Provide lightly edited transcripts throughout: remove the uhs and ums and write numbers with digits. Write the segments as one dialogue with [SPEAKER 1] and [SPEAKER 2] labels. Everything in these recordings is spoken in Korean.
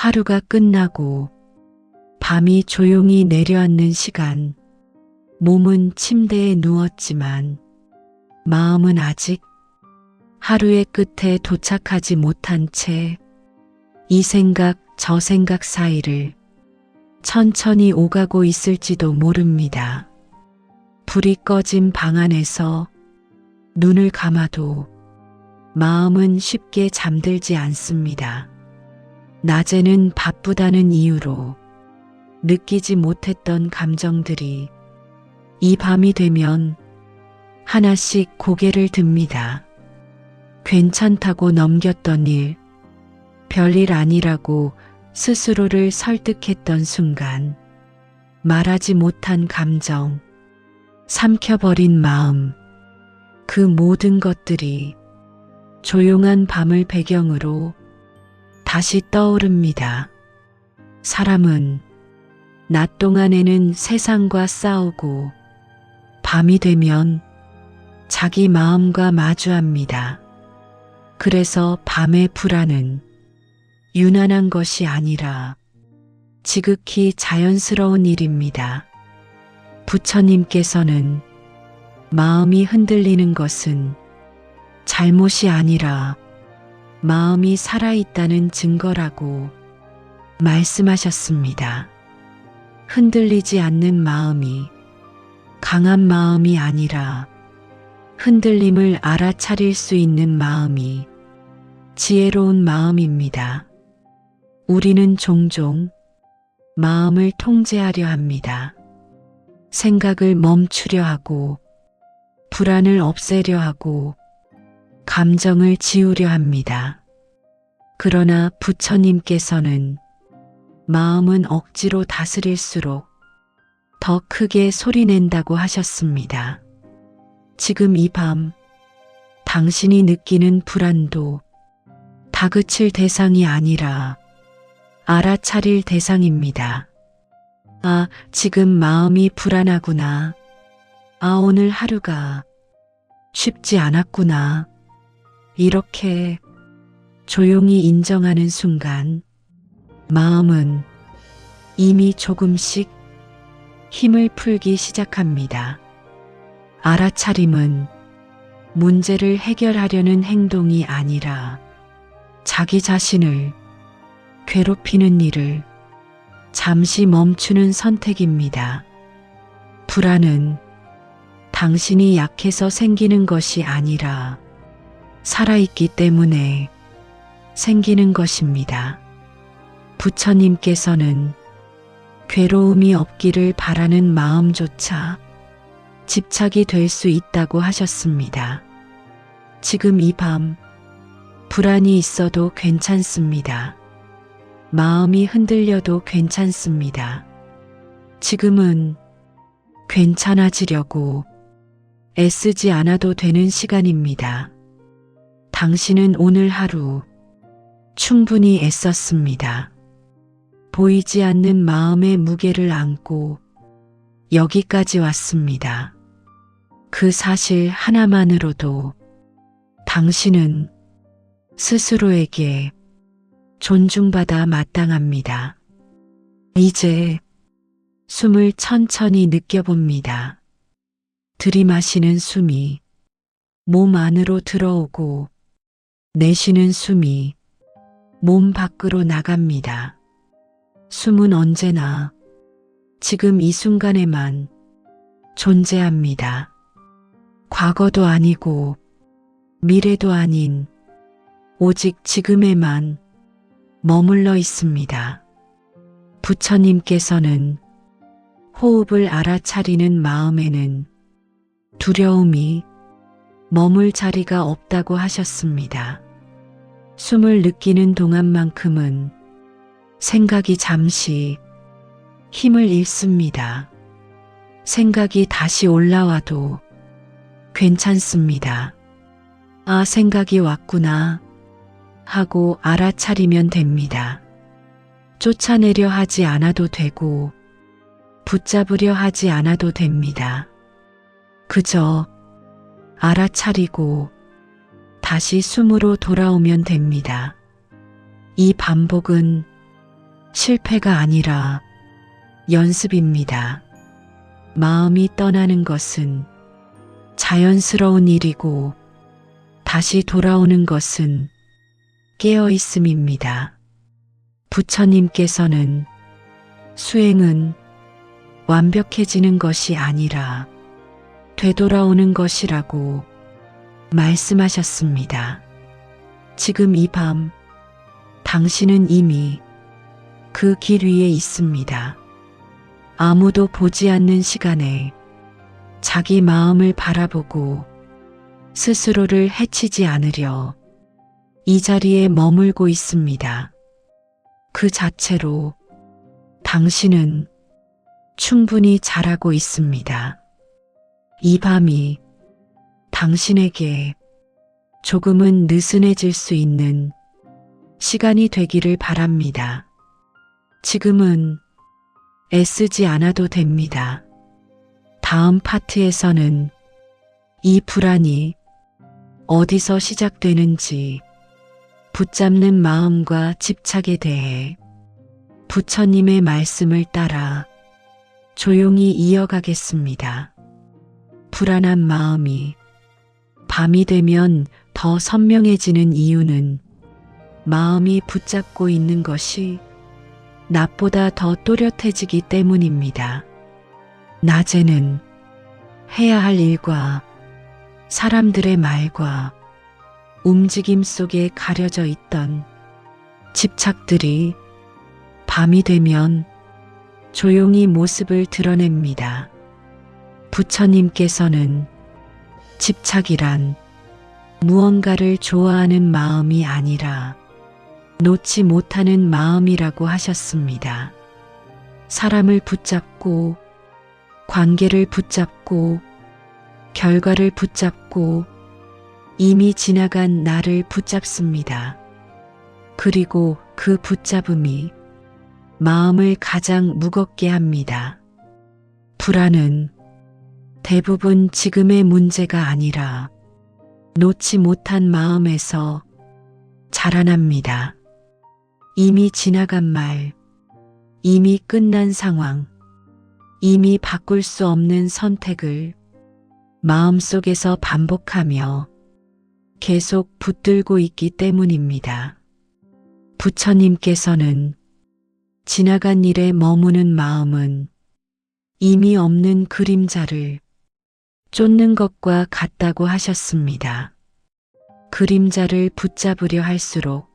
[SPEAKER 1] 하루가 끝나고 밤이 조용히 내려앉는 시간, 몸은 침대에 누웠지만 마음은 아직 하루의 끝에 도착하지 못한 채 이 생각 저 생각 사이를 천천히 오가고 있을지도 모릅니다. 불이 꺼진 방 안에서 눈을 감아도 마음은 쉽게 잠들지 않습니다. 낮에는 바쁘다는 이유로 느끼지 못했던 감정들이 이 밤이 되면 하나씩 고개를 듭니다. 괜찮다고 넘겼던 일, 별일 아니라고 스스로를 설득했던 순간, 말하지 못한 감정, 삼켜버린 마음, 그 모든 것들이 조용한 밤을 배경으로 다시 떠오릅니다. 사람은 낮 동안에는 세상과 싸우고 밤이 되면 자기 마음과 마주합니다. 그래서 밤의 불안은 유난한 것이 아니라 지극히 자연스러운 일입니다. 부처님께서는 마음이 흔들리는 것은 잘못이 아니라 마음이 살아있다는 증거라고 말씀하셨습니다. 흔들리지 않는 마음이 강한 마음이 아니라 흔들림을 알아차릴 수 있는 마음이 지혜로운 마음입니다. 우리는 종종 마음을 통제하려 합니다. 생각을 멈추려 하고 불안을 없애려 하고 감정을 지우려 합니다. 그러나 부처님께서는 마음은 억지로 다스릴수록 더 크게 소리낸다고 하셨습니다. 지금 이 밤 당신이 느끼는 불안도 다그칠 대상이 아니라 알아차릴 대상입니다. 아, 지금 마음이 불안하구나. 아, 오늘 하루가 쉽지 않았구나. 이렇게 조용히 인정하는 순간 마음은 이미 조금씩 힘을 풀기 시작합니다. 알아차림은 문제를 해결하려는 행동이 아니라 자기 자신을 괴롭히는 일을 잠시 멈추는 선택입니다. 불안은 당신이 약해서 생기는 것이 아니라 살아있기 때문에 생기는 것입니다. 부처님께서는 괴로움이 없기를 바라는 마음조차 집착이 될 수 있다고 하셨습니다. 지금 이 밤 불안이 있어도 괜찮습니다. 마음이 흔들려도 괜찮습니다. 지금은 괜찮아지려고 애쓰지 않아도 되는 시간입니다. 당신은 오늘 하루 충분히 애썼습니다. 보이지 않는 마음의 무게를 안고 여기까지 왔습니다. 그 사실 하나만으로도 당신은 스스로에게 존중받아 마땅합니다. 이제 숨을 천천히 느껴봅니다. 들이마시는 숨이 몸 안으로 들어오고 내쉬는 숨이 몸 밖으로 나갑니다. 숨은 언제나 지금 이 순간에만 존재합니다. 과거도 아니고 미래도 아닌 오직 지금에만 머물러 있습니다. 부처님께서는 호흡을 알아차리는 마음에는 두려움이 머물 자리가 없다고 하셨습니다. 숨을 느끼는 동안만큼은 생각이 잠시 힘을 잃습니다. 생각이 다시 올라와도 괜찮습니다. 아, 생각이 왔구나 하고 알아차리면 됩니다. 쫓아내려 하지 않아도 되고 붙잡으려 하지 않아도 됩니다. 그저 알아차리고 다시 숨으로 돌아오면 됩니다. 이 반복은 실패가 아니라 연습입니다. 마음이 떠나는 것은 자연스러운 일이고 다시 돌아오는 것은 깨어 있음입니다. 부처님께서는 수행은 완벽해지는 것이 아니라 되돌아오는 것이라고 말씀하셨습니다. 지금 이 밤 당신은 이미 그 길 위에 있습니다. 아무도 보지 않는 시간에 자기 마음을 바라보고 스스로를 해치지 않으려 이 자리에 머물고 있습니다. 그 자체로 당신은 충분히 잘하고 있습니다. 이 밤이 당신에게 조금은 느슨해질 수 있는 시간이 되기를 바랍니다. 지금은 애쓰지 않아도 됩니다. 다음 파트에서는 이 불안이 어디서 시작되는지 붙잡는 마음과 집착에 대해 부처님의 말씀을 따라 조용히 이어가겠습니다. 불안한 마음이 밤이 되면 더 선명해지는 이유는 마음이 붙잡고 있는 것이 낮보다 더 또렷해지기 때문입니다. 낮에는 해야 할 일과 사람들의 말과 움직임 속에 가려져 있던 집착들이 밤이 되면 조용히 모습을 드러냅니다. 부처님께서는 집착이란 무언가를 좋아하는 마음이 아니라 놓지 못하는 마음이라고 하셨습니다. 사람을 붙잡고 관계를 붙잡고 결과를 붙잡고 이미 지나간 나를 붙잡습니다. 그리고 그 붙잡음이 마음을 가장 무겁게 합니다. 불안은 대부분 지금의 문제가 아니라 놓지 못한 마음에서 자라납니다. 이미 지나간 말, 이미 끝난 상황, 이미 바꿀 수 없는 선택을 마음속에서 반복하며 계속 붙들고 있기 때문입니다. 부처님께서는 지나간 일에 머무는 마음은 이미 없는 그림자를 쫓는 것과 같다고 하셨습니다. 그림자를 붙잡으려 할수록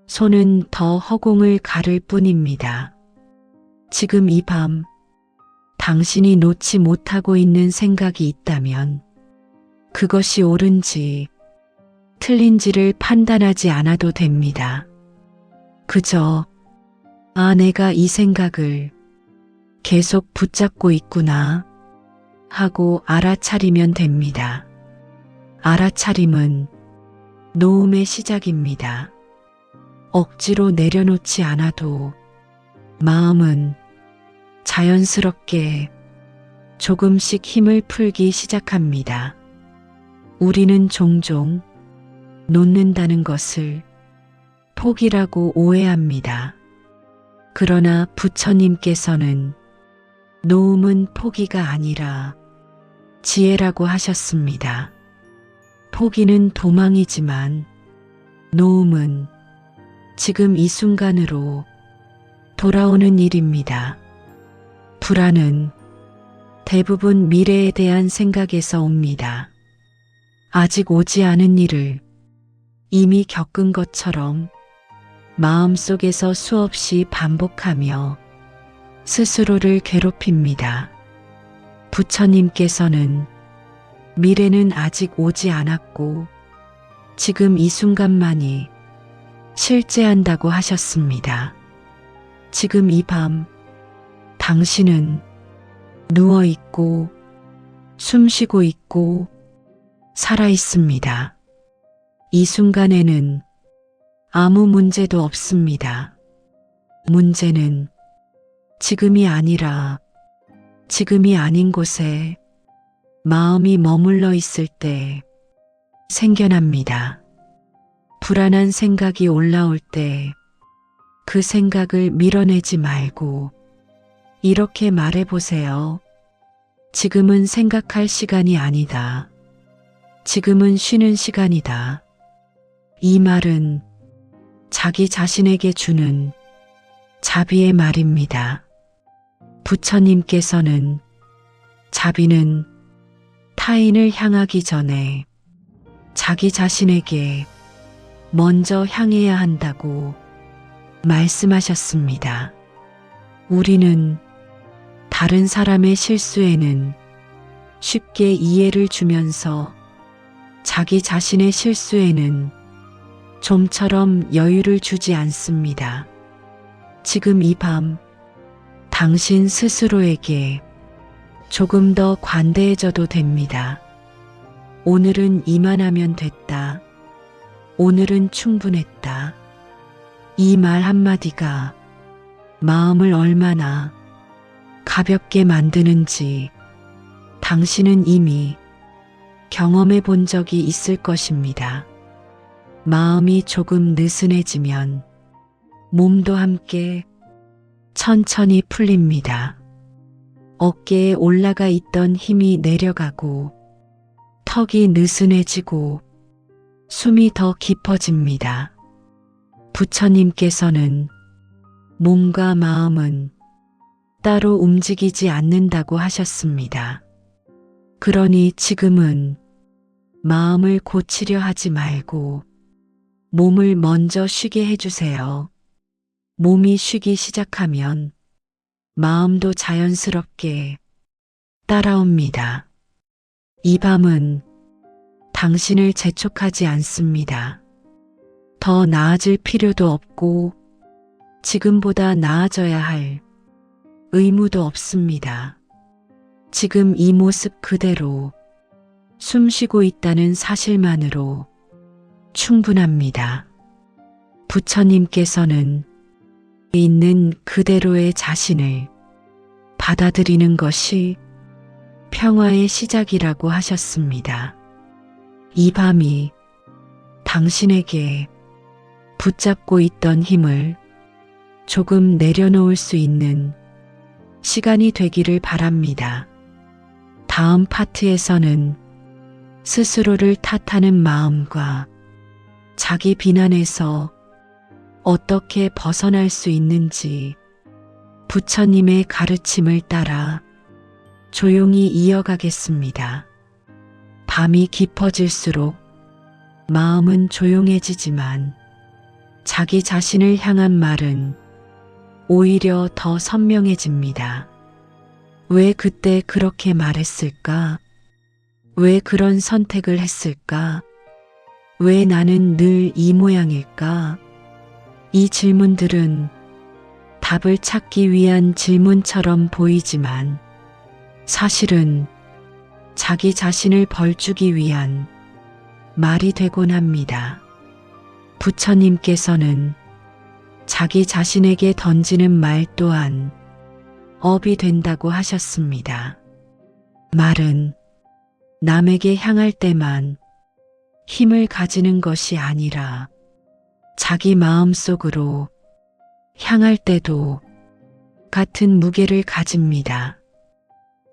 [SPEAKER 1] 손은 더 허공을 가를 뿐입니다. 지금 이 밤 당신이 놓지 못하고 있는 생각이 있다면 그것이 옳은지 틀린지를 판단하지 않아도 됩니다. 그저 내가 이 생각을 계속 붙잡고 있구나 하고 알아차리면 됩니다. 알아차림은 놓음의 시작입니다. 억지로 내려놓지 않아도 마음은 자연스럽게 조금씩 힘을 풀기 시작합니다. 우리는 종종 놓는다는 것을 포기라고 오해합니다. 그러나 부처님께서는 놓음은 포기가 아니라 지혜라고 하셨습니다. 포기는 도망이지만 놓음은 지금 이 순간으로 돌아오는 일입니다. 불안은 대부분 미래에 대한 생각에서 옵니다. 아직 오지 않은 일을 이미 겪은 것처럼 마음속에서 수없이 반복하며 스스로를 괴롭힙니다. 부처님께서는 미래는 아직 오지 않았고 지금 이 순간만이 실제한다고 하셨습니다. 지금 이 밤 당신은 누워 있고 숨 쉬고 있고 살아 있습니다. 이 순간에는 아무 문제도 없습니다. 문제는 지금이 아니라 지금이 아닌 곳에 마음이 머물러 있을 때 생겨납니다. 불안한 생각이 올라올 때 그 생각을 밀어내지 말고 이렇게 말해보세요. 지금은 생각할 시간이 아니다. 지금은 쉬는 시간이다. 이 말은 자기 자신에게 주는 자비의 말입니다. 부처님께서는 자비는 타인을 향하기 전에 자기 자신에게 먼저 향해야 한다고 말씀하셨습니다. 우리는 다른 사람의 실수에는 쉽게 이해를 주면서 자기 자신의 실수에는 좀처럼 여유를 주지 않습니다. 지금 이 밤 당신 스스로에게 조금 더 관대해져도 됩니다. 오늘은 이만하면 됐다. 오늘은 충분했다. 이 말 한마디가 마음을 얼마나 가볍게 만드는지 당신은 이미 경험해 본 적이 있을 것입니다. 마음이 조금 느슨해지면 몸도 함께 천천히 풀립니다. 어깨에 올라가 있던 힘이 내려가고 턱이 느슨해지고 숨이 더 깊어집니다. 부처님께서는 몸과 마음은 따로 움직이지 않는다고 하셨습니다. 그러니 지금은 마음을 고치려 하지 말고 몸을 먼저 쉬게 해주세요. 몸이 쉬기 시작하면 마음도 자연스럽게 따라옵니다. 이 밤은 당신을 재촉하지 않습니다. 더 나아질 필요도 없고 지금보다 나아져야 할 의무도 없습니다. 지금 이 모습 그대로 숨 쉬고 있다는 사실만으로 충분합니다. 부처님께서는 있는 그대로의 자신을 받아들이는 것이 평화의 시작이라고 하셨습니다. 이 밤이 당신에게 붙잡고 있던 힘을 조금 내려놓을 수 있는 시간이 되기를 바랍니다. 다음 파트에서는 스스로를 탓하는 마음과 자기 비난에서 어떻게 벗어날 수 있는지 부처님의 가르침을 따라 조용히 이어가겠습니다. 밤이 깊어질수록 마음은 조용해지지만 자기 자신을 향한 말은 오히려 더 선명해집니다. 왜 그때 그렇게 말했을까? 왜 그런 선택을 했을까? 왜 나는 늘 이 모양일까? 이 질문들은 답을 찾기 위한 질문처럼 보이지만 사실은 자기 자신을 벌주기 위한 말이 되곤 합니다. 부처님께서는 자기 자신에게 던지는 말 또한 업이 된다고 하셨습니다. 말은 남에게 향할 때만 힘을 가지는 것이 아니라 자기 마음속으로 향할 때도 같은 무게를 가집니다.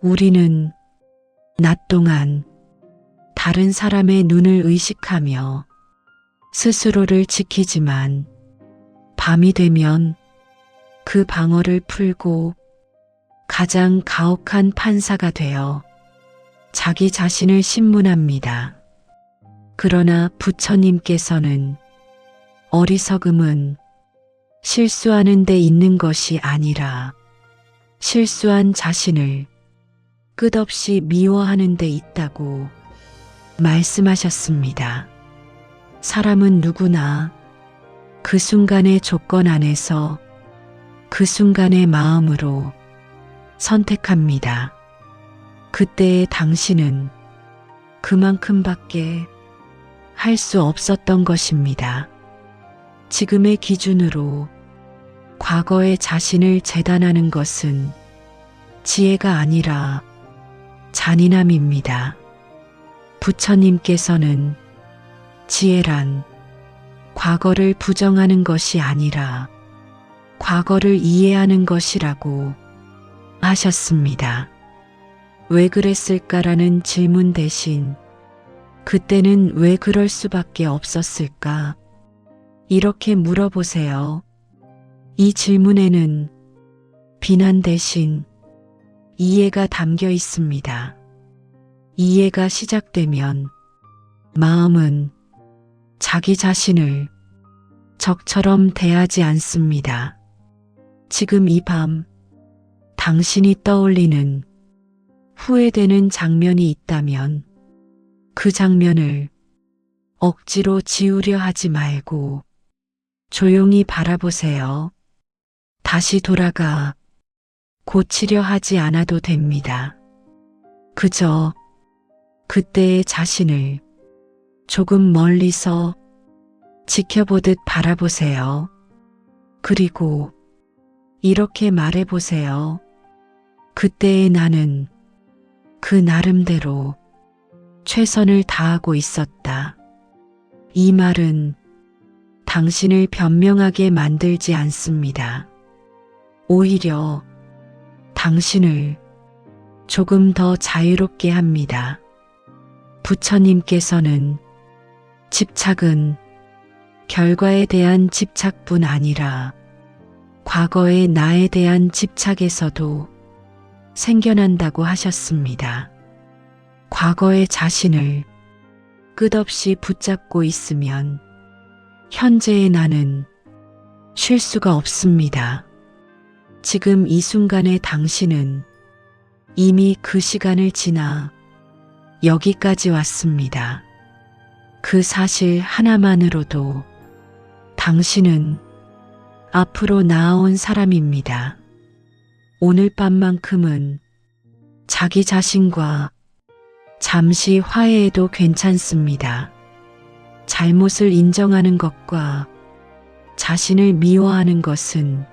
[SPEAKER 1] 우리는 낮 동안 다른 사람의 눈을 의식하며 스스로를 지키지만 밤이 되면 그 방어를 풀고 가장 가혹한 판사가 되어 자기 자신을 신문합니다. 그러나 부처님께서는 어리석음은 실수하는 데 있는 것이 아니라 실수한 자신을 끝없이 미워하는 데 있다고 말씀하셨습니다. 사람은 누구나 그 순간의 조건 안에서 그 순간의 마음으로 선택합니다. 그때의 당신은 그만큼밖에 할 수 없었던 것입니다. 지금의 기준으로 과거의 자신을 재단하는 것은 지혜가 아니라 잔인함입니다. 부처님께서는 지혜란 과거를 부정하는 것이 아니라 과거를 이해하는 것이라고 하셨습니다. 왜 그랬을까라는 질문 대신 그때는 왜 그럴 수밖에 없었을까? 이렇게 물어보세요. 이 질문에는 비난 대신 이해가 담겨 있습니다. 이해가 시작되면 마음은 자기 자신을 적처럼 대하지 않습니다. 지금 이 밤 당신이 떠올리는 후회되는 장면이 있다면 그 장면을 억지로 지우려 하지 말고 조용히 바라보세요. 다시 돌아가 고치려 하지 않아도 됩니다. 그저 그때의 자신을 조금 멀리서 지켜보듯 바라보세요. 그리고 이렇게 말해보세요. 그때의 나는 그 나름대로 최선을 다하고 있었다. 이 말은 당신을 변명하게 만들지 않습니다. 오히려 당신을 조금 더 자유롭게 합니다. 부처님께서는 집착은 결과에 대한 집착뿐 아니라 과거의 나에 대한 집착에서도 생겨난다고 하셨습니다. 과거의 자신을 끝없이 붙잡고 있으면 현재의 나는 쉴 수가 없습니다. 지금 이 순간의 당신은 이미 그 시간을 지나 여기까지 왔습니다. 그 사실 하나만으로도 당신은 앞으로 나아온 사람입니다. 오늘 밤만큼은 자기 자신과 잠시 화해해도 괜찮습니다. 잘못을 인정하는 것과 자신을 미워하는 것은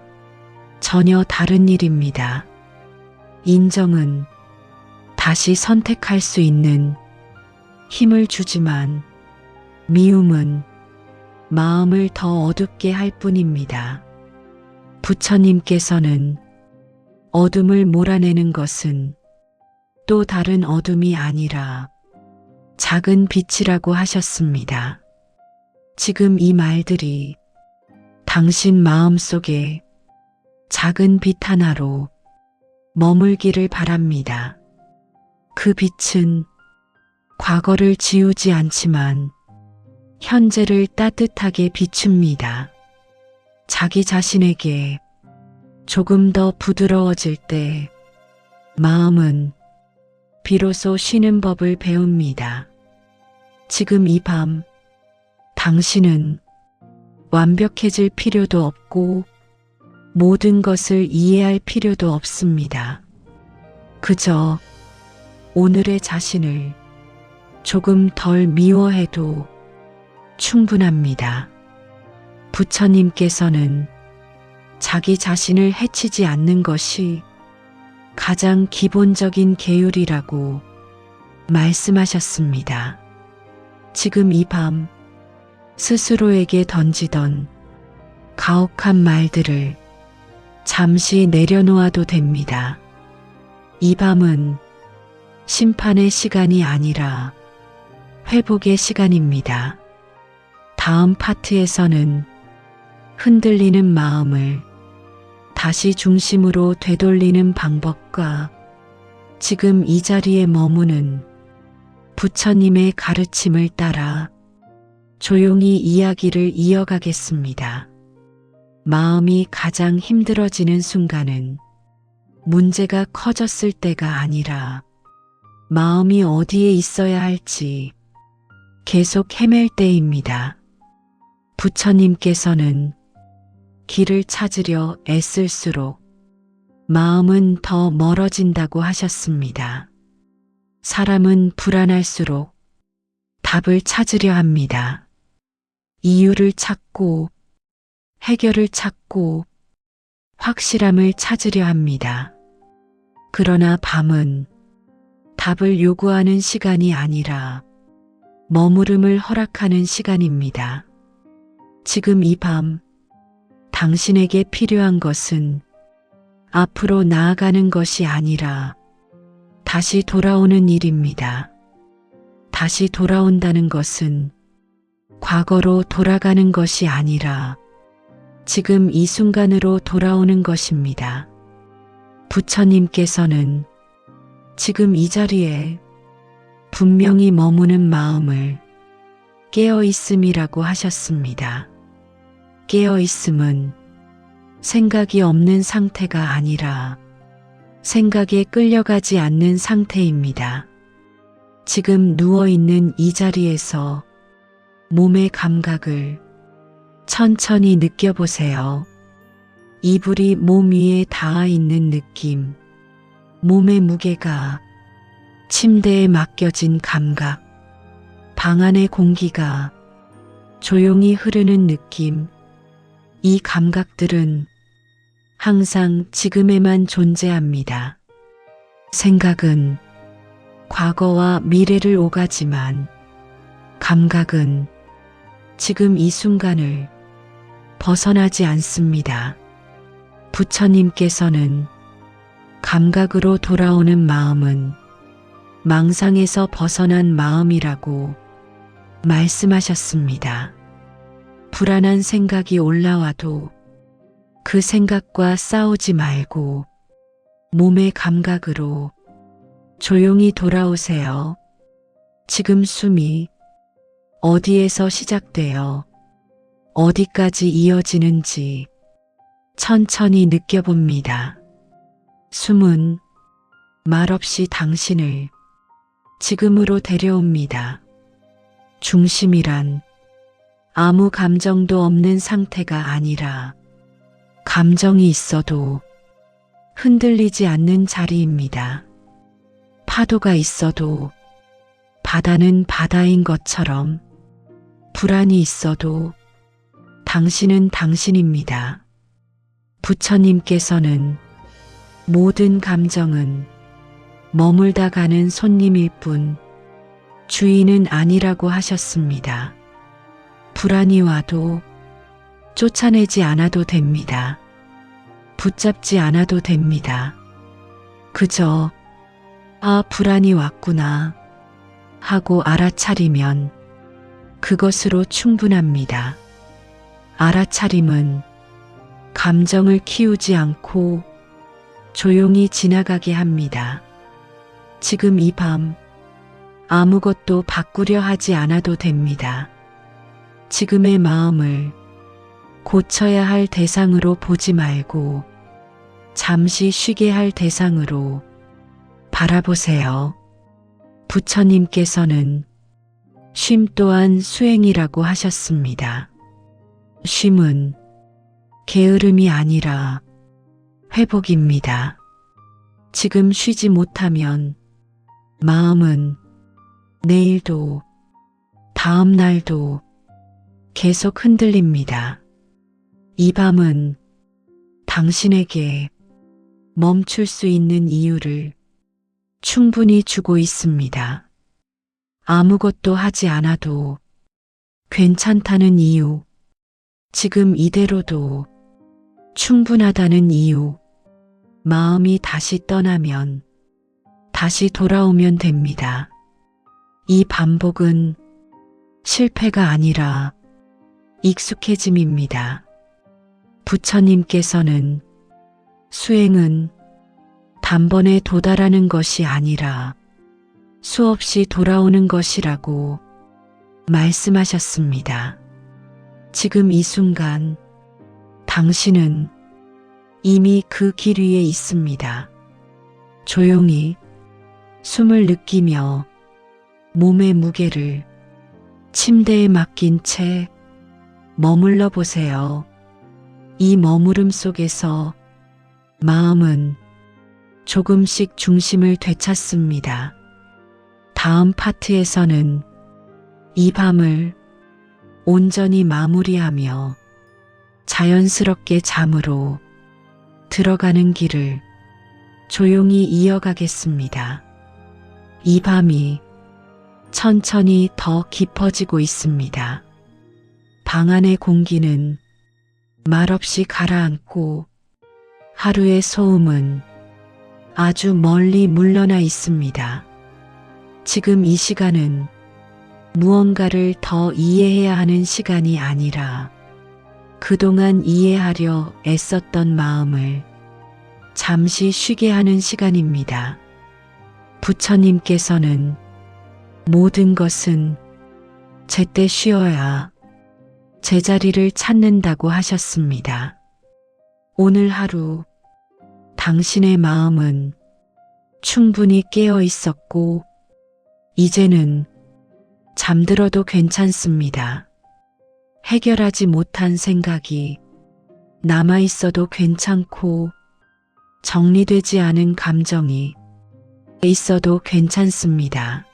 [SPEAKER 1] 전혀 다른 일입니다. 인정은 다시 선택할 수 있는 힘을 주지만 미움은 마음을 더 어둡게 할 뿐입니다. 부처님께서는 어둠을 몰아내는 것은 또 다른 어둠이 아니라 작은 빛이라고 하셨습니다. 지금 이 말들이 당신 마음속에 작은 빛 하나로 머물기를 바랍니다. 그 빛은 과거를 지우지 않지만 현재를 따뜻하게 비춥니다. 자기 자신에게 조금 더 부드러워질 때 마음은 비로소 쉬는 법을 배웁니다. 지금 이 밤 당신은 완벽해질 필요도 없고 모든 것을 이해할 필요도 없습니다. 그저 오늘의 자신을 조금 덜 미워해도 충분합니다. 부처님께서는 자기 자신을 해치지 않는 것이 가장 기본적인 계율이라고 말씀하셨습니다. 지금 이 밤 스스로에게 던지던 가혹한 말들을 잠시 내려놓아도 됩니다. 이 밤은 심판의 시간이 아니라 회복의 시간입니다. 다음 파트에서는 흔들리는 마음을 다시 중심으로 되돌리는 방법과 지금 이 자리에 머무는 부처님의 가르침을 따라 조용히 이야기를 이어가겠습니다. 마음이 가장 힘들어지는 순간은 문제가 커졌을 때가 아니라 마음이 어디에 있어야 할지 계속 헤맬 때입니다. 부처님께서는 길을 찾으려 애쓸수록 마음은 더 멀어진다고 하셨습니다. 사람은 불안할수록 답을 찾으려 합니다. 이유를 찾고 해결을 찾고 확실함을 찾으려 합니다. 그러나 밤은 답을 요구하는 시간이 아니라 머무름을 허락하는 시간입니다. 지금 이 밤 당신에게 필요한 것은 앞으로 나아가는 것이 아니라 다시 돌아오는 일입니다. 다시 돌아온다는 것은 과거로 돌아가는 것이 아니라 지금 이 순간으로 돌아오는 것입니다. 부처님께서는 지금 이 자리에 분명히 머무는 마음을 깨어있음이라고 하셨습니다. 깨어있음은 생각이 없는 상태가 아니라 생각에 끌려가지 않는 상태입니다. 지금 누워있는 이 자리에서 몸의 감각을 천천히 느껴보세요. 이불이 몸 위에 닿아 있는 느낌, 몸의 무게가 침대에 맡겨진 감각, 방 안의 공기가 조용히 흐르는 느낌, 이 감각들은 항상 지금에만 존재합니다. 생각은 과거와 미래를 오가지만 감각은 지금 이 순간을 벗어나지 않습니다. 부처님께서는 감각으로 돌아오는 마음은 망상에서 벗어난 마음이라고 말씀하셨습니다. 불안한 생각이 올라와도 그 생각과 싸우지 말고 몸의 감각으로 조용히 돌아오세요. 지금 숨이 어디에서 시작되어 어디까지 이어지는지 천천히 느껴봅니다. 숨은 말없이 당신을 지금으로 데려옵니다. 중심이란 아무 감정도 없는 상태가 아니라 감정이 있어도 흔들리지 않는 자리입니다. 파도가 있어도 바다는 바다인 것처럼 불안이 있어도 당신은 당신입니다. 부처님께서는 모든 감정은 머물다 가는 손님일 뿐 주인은 아니라고 하셨습니다. 불안이 와도 쫓아내지 않아도 됩니다. 붙잡지 않아도 됩니다. 그저 불안이 왔구나 하고 알아차리면 그것으로 충분합니다. 알아차림은 감정을 키우지 않고 조용히 지나가게 합니다. 지금 이 밤 아무것도 바꾸려 하지 않아도 됩니다. 지금의 마음을 고쳐야 할 대상으로 보지 말고 잠시 쉬게 할 대상으로 바라보세요. 부처님께서는 쉼 또한 수행이라고 하셨습니다. 쉼은 게으름이 아니라 회복입니다. 지금 쉬지 못하면 마음은 내일도 다음 날도 계속 흔들립니다. 이 밤은 당신에게 멈출 수 있는 이유를 충분히 주고 있습니다. 아무것도 하지 않아도 괜찮다는 이유, 지금 이대로도 충분하다는 이유, 마음이 다시 떠나면 다시 돌아오면 됩니다. 이 반복은 실패가 아니라 익숙해짐입니다. 부처님께서는 수행은 단번에 도달하는 것이 아니라 수없이 돌아오는 것이라고 말씀하셨습니다. 지금 이 순간 당신은 이미 그 길 위에 있습니다. 조용히 숨을 느끼며 몸의 무게를 침대에 맡긴 채 머물러 보세요. 이 머무름 속에서 마음은 조금씩 중심을 되찾습니다. 다음 파트에서는 이 밤을 온전히 마무리하며 자연스럽게 잠으로 들어가는 길을 조용히 이어가겠습니다. 이 밤이 천천히 더 깊어지고 있습니다. 방 안의 공기는 말없이 가라앉고 하루의 소음은 아주 멀리 물러나 있습니다. 지금 이 시간은 무언가를 더 이해해야 하는 시간이 아니라 그동안 이해하려 애썼던 마음을 잠시 쉬게 하는 시간입니다. 부처님께서는 모든 것은 제때 쉬어야 제자리를 찾는다고 하셨습니다. 오늘 하루 당신의 마음은 충분히 깨어 있었고 이제는 잠들어도 괜찮습니다. 해결하지 못한 생각이 남아 있어도 괜찮고 정리되지 않은 감정이 있어도 괜찮습니다.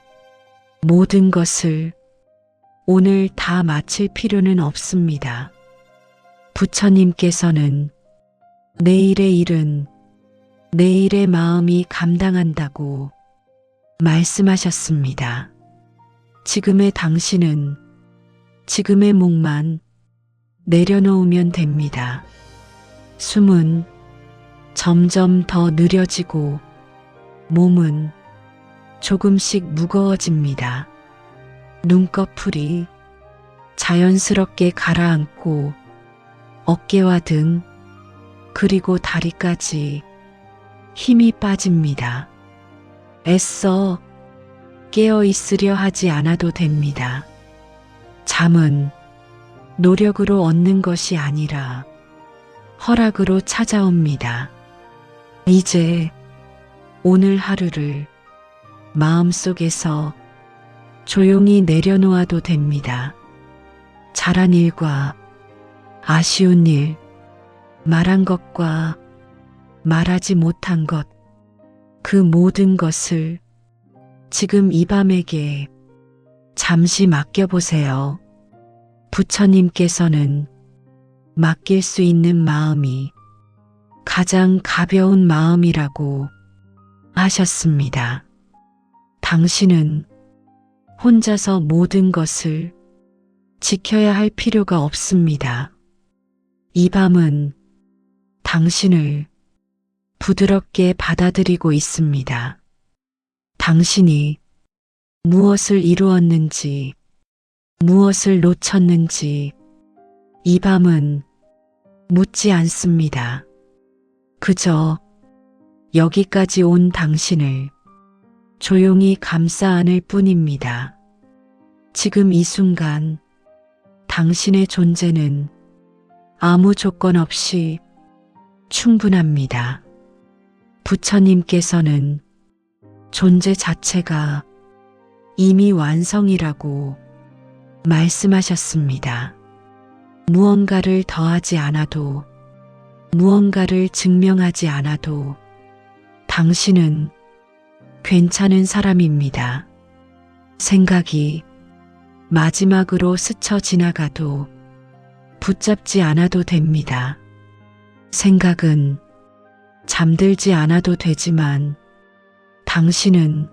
[SPEAKER 1] 모든 것을 오늘 다 마칠 필요는 없습니다. 부처님께서는 내일의 일은 내일의 마음이 감당한다고 말씀하셨습니다. 지금의 당신은 지금의 몫만 내려놓으면 됩니다. 숨은 점점 더 느려지고 몸은 조금씩 무거워집니다. 눈꺼풀이 자연스럽게 가라앉고 어깨와 등 그리고 다리까지 힘이 빠집니다. 애써 깨어 있으려 하지 않아도 됩니다. 잠은 노력으로 얻는 것이 아니라 허락으로 찾아옵니다. 이제 오늘 하루를 마음속에서 조용히 내려놓아도 됩니다. 잘한 일과 아쉬운 일, 말한 것과 말하지 못한 것, 그 모든 것을 지금 이 밤에게 잠시 맡겨보세요. 부처님께서는 맡길 수 있는 마음이 가장 가벼운 마음이라고 하셨습니다. 당신은 혼자서 모든 것을 지켜야 할 필요가 없습니다. 이 밤은 당신을 부드럽게 받아들이고 있습니다. 당신이 무엇을 이루었는지, 무엇을 놓쳤는지 이 밤은 묻지 않습니다. 그저 여기까지 온 당신을 조용히 감싸 안을 뿐입니다. 지금 이 순간 당신의 존재는 아무 조건 없이 충분합니다. 부처님께서는 존재 자체가 이미 완성이라고 말씀하셨습니다. 무언가를 더하지 않아도, 무언가를 증명하지 않아도 당신은 괜찮은 사람입니다. 생각이 마지막으로 스쳐 지나가도 붙잡지 않아도 됩니다. 생각은 잠들지 않아도 되지만 당신은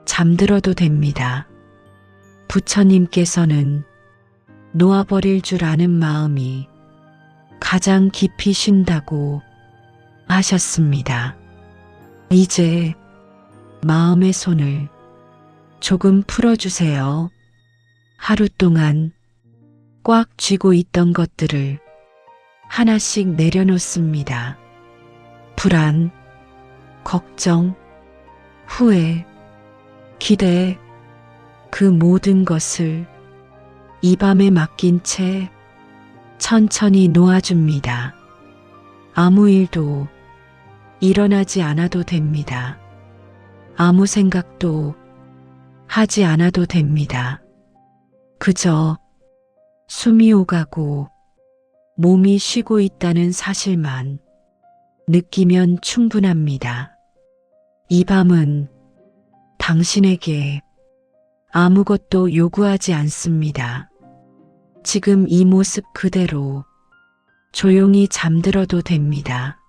[SPEAKER 1] 잠들어도 됩니다. 부처님께서는 놓아버릴 줄 아는 마음이 가장 깊이 쉰다고 하셨습니다. 이제 마음의 손을 조금 풀어주세요. 하루 동안 꽉 쥐고 있던 것들을 하나씩 내려놓습니다. 불안, 걱정, 후회, 기대, 그 모든 것을 이 밤에 맡긴 채 천천히 놓아줍니다. 아무 일도 일어나지 않아도 됩니다. 아무 생각도 하지 않아도 됩니다. 그저 숨이 오가고 몸이 쉬고 있다는 사실만 느끼면 충분합니다. 이 밤은 당신에게 아무것도 요구하지 않습니다. 지금 이 모습 그대로 조용히 잠들어도 됩니다.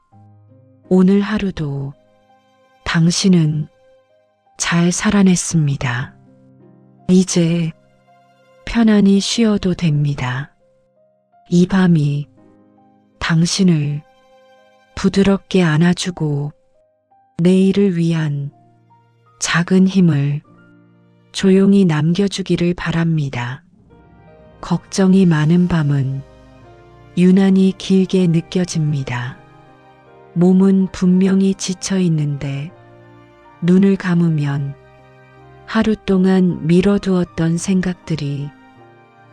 [SPEAKER 1] 오늘 하루도 당신은 잘 살아냈습니다. 이제 편안히 쉬어도 됩니다. 이 밤이 당신을 부드럽게 안아주고 내일을 위한 작은 힘을 조용히 남겨주기를 바랍니다. 걱정이 많은 밤은 유난히 길게 느껴집니다. 몸은 분명히 지쳐 있는데 눈을 감으면 하루 동안 미뤄두었던 생각들이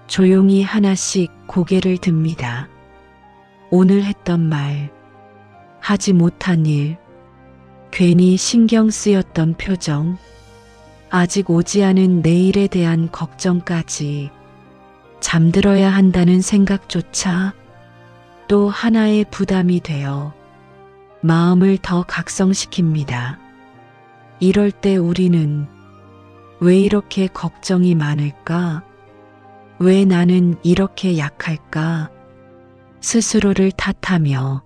[SPEAKER 1] 조용히 하나씩 고개를 듭니다. 오늘 했던 말, 하지 못한 일, 괜히 신경 쓰였던 표정, 아직 오지 않은 내일에 대한 걱정까지 잠들어야 한다는 생각조차 또 하나의 부담이 되어 마음을 더 각성시킵니다. 이럴 때 우리는 왜 이렇게 걱정이 많을까? 왜 나는 이렇게 약할까? 스스로를 탓하며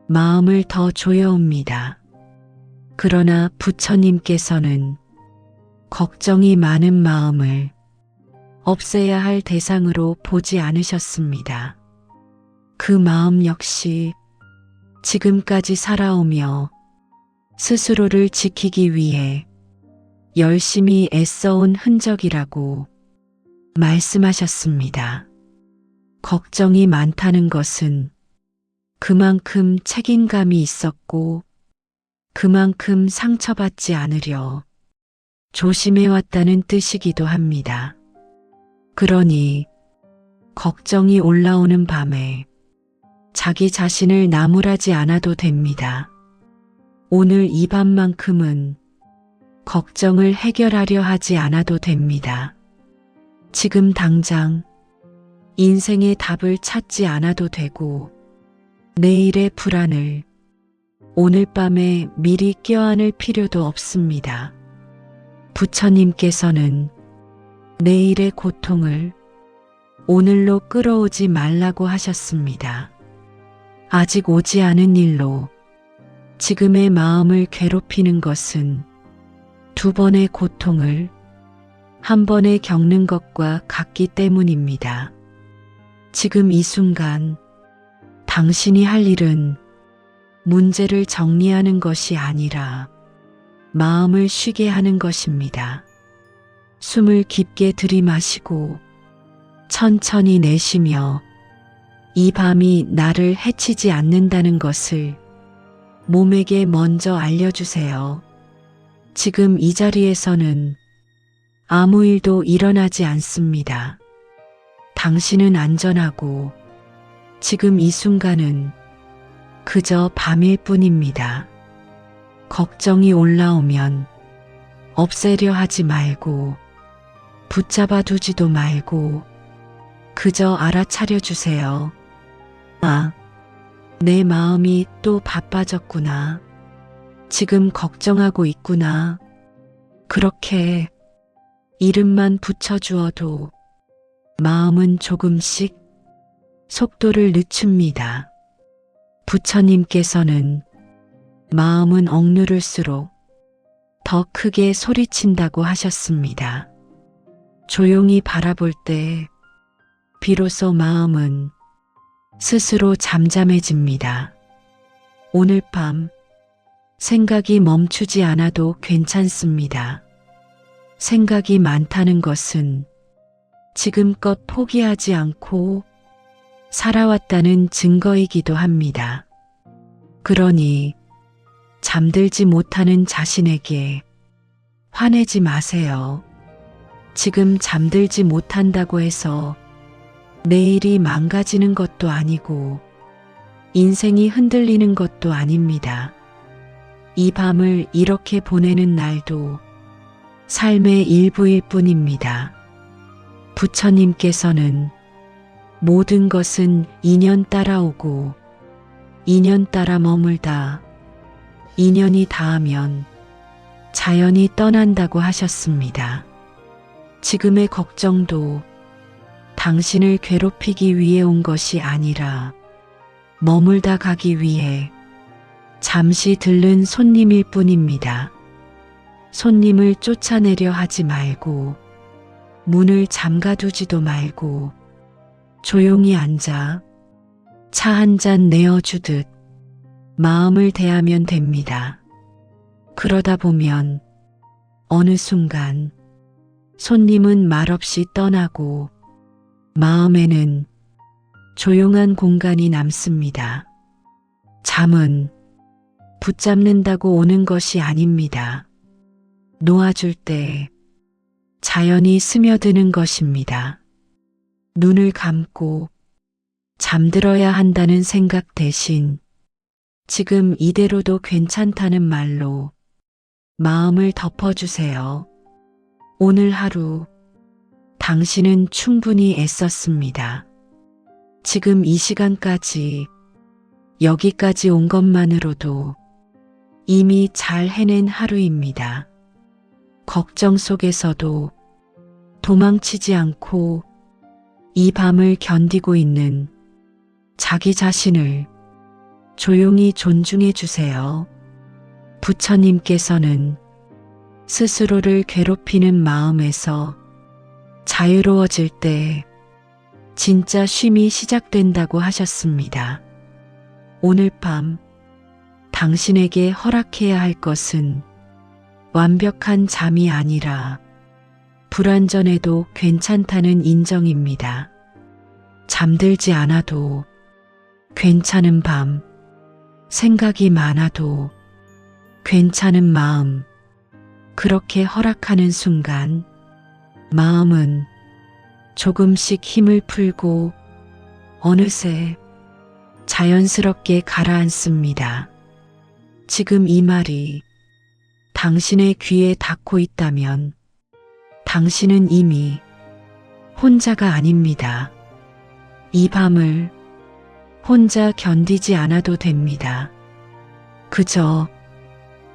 [SPEAKER 1] 마음을 더 조여옵니다. 그러나 부처님께서는 걱정이 많은 마음을 없애야 할 대상으로 보지 않으셨습니다. 그 마음 역시 지금까지 살아오며 스스로를 지키기 위해 열심히 애써온 흔적이라고 말씀하셨습니다. 걱정이 많다는 것은 그만큼 책임감이 있었고 그만큼 상처받지 않으려 조심해왔다는 뜻이기도 합니다. 그러니 걱정이 올라오는 밤에 자기 자신을 나무라지 않아도 됩니다. 오늘 이 밤만큼은 걱정을 해결하려 하지 않아도 됩니다. 지금 당장 인생의 답을 찾지 않아도 되고 내일의 불안을 오늘 밤에 미리 껴안을 필요도 없습니다. 부처님께서는 내일의 고통을 오늘로 끌어오지 말라고 하셨습니다. 아직 오지 않은 일로 지금의 마음을 괴롭히는 것은 두 번의 고통을 한 번에 겪는 것과 같기 때문입니다. 지금 이 순간 당신이 할 일은 문제를 정리하는 것이 아니라 마음을 쉬게 하는 것입니다. 숨을 깊게 들이마시고 천천히 내쉬며 이 밤이 나를 해치지 않는다는 것을 몸에게 먼저 알려주세요. 지금 이 자리에서는 아무 일도 일어나지 않습니다. 당신은 안전하고 지금 이 순간은 그저 밤일 뿐입니다. 걱정이 올라오면 없애려 하지 말고 붙잡아 두지도 말고 그저 알아차려 주세요. 아, 내 마음이 또 바빠졌구나. 지금 걱정하고 있구나. 그렇게 이름만 붙여주어도 마음은 조금씩 속도를 늦춥니다. 부처님께서는 마음은 억누를수록 더 크게 소리친다고 하셨습니다. 조용히 바라볼 때 비로소 마음은 스스로 잠잠해집니다. 오늘 밤 생각이 멈추지 않아도 괜찮습니다. 생각이 많다는 것은 지금껏 포기하지 않고 살아왔다는 증거이기도 합니다. 그러니 잠들지 못하는 자신에게 화내지 마세요. 지금 잠들지 못한다고 해서 내일이 망가지는 것도 아니고 인생이 흔들리는 것도 아닙니다. 이 밤을 이렇게 보내는 날도 삶의 일부일 뿐입니다. 부처님께서는 모든 것은 인연 따라오고 인연 따라 머물다 인연이 닿으면 자연히 떠난다고 하셨습니다. 지금의 걱정도 당신을 괴롭히기 위해 온 것이 아니라 머물다 가기 위해 잠시 들른 손님일 뿐입니다. 손님을 쫓아내려 하지 말고 문을 잠가두지도 말고 조용히 앉아 차 한 잔 내어주듯 마음을 대하면 됩니다. 그러다 보면 어느 순간 손님은 말없이 떠나고 마음에는 조용한 공간이 남습니다. 잠은 붙잡는다고 오는 것이 아닙니다. 놓아줄 때 자연히 스며드는 것입니다. 눈을 감고 잠들어야 한다는 생각 대신 지금 이대로도 괜찮다는 말로 마음을 덮어주세요. 오늘 하루 당신은 충분히 애썼습니다. 지금 이 시간까지 여기까지 온 것만으로도 이미 잘 해낸 하루입니다. 걱정 속에서도 도망치지 않고 이 밤을 견디고 있는 자기 자신을 조용히 존중해 주세요. 부처님께서는 스스로를 괴롭히는 마음에서 자유로워질 때 진짜 쉼이 시작된다고 하셨습니다. 오늘 밤 당신에게 허락해야 할 것은 완벽한 잠이 아니라 불완전해도 괜찮다는 인정입니다. 잠들지 않아도 괜찮은 밤, 생각이 많아도 괜찮은 마음, 그렇게 허락하는 순간 마음은 조금씩 힘을 풀고 어느새 자연스럽게 가라앉습니다. 지금 이 말이 당신의 귀에 닿고 있다면 당신은 이미 혼자가 아닙니다. 이 밤을 혼자 견디지 않아도 됩니다. 그저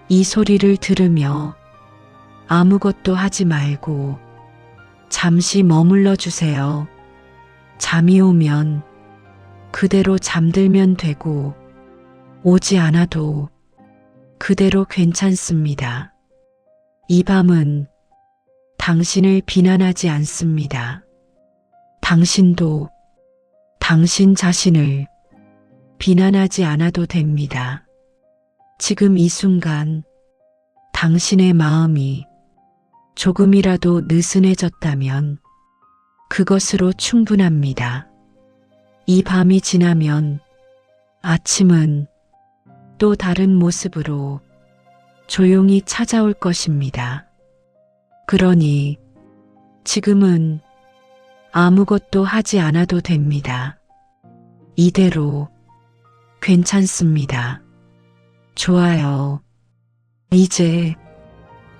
[SPEAKER 1] 이 소리를 들으며 아무것도 하지 말고 잠시 머물러 주세요. 잠이 오면 그대로 잠들면 되고 오지 않아도 그대로 괜찮습니다. 이 밤은 당신을 비난하지 않습니다. 당신도 당신 자신을 비난하지 않아도 됩니다. 지금 이 순간 당신의 마음이 조금이라도 느슨해졌다면 그것으로 충분합니다. 이 밤이 지나면 아침은 또 다른 모습으로 조용히 찾아올 것입니다. 그러니 지금은 아무것도 하지 않아도 됩니다. 이대로 괜찮습니다. 좋아요. 이제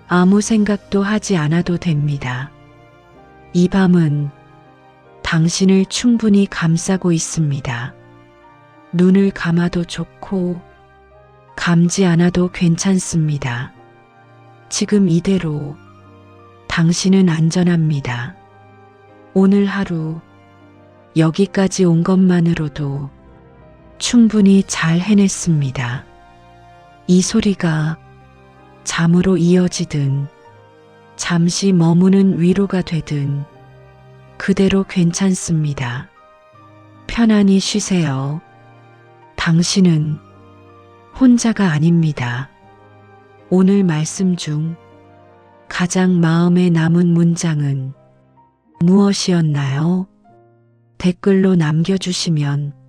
[SPEAKER 1] 아무 생각도 하지 않아도 됩니다. 이 밤은 당신을 충분히 감싸고 있습니다. 눈을 감아도 좋고 감지 않아도 괜찮습니다. 지금 이대로 당신은 안전합니다. 오늘 하루 여기까지 온 것만으로도 충분히 잘 해냈습니다. 이 소리가 잠으로 이어지든 잠시 머무는 위로가 되든 그대로 괜찮습니다. 편안히 쉬세요. 당신은 혼자가 아닙니다. 오늘 말씀 중 가장 마음에 남은 문장은 무엇이었나요? 댓글로 남겨주시면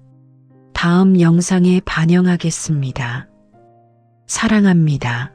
[SPEAKER 1] 다음 영상에 반영하겠습니다. 사랑합니다.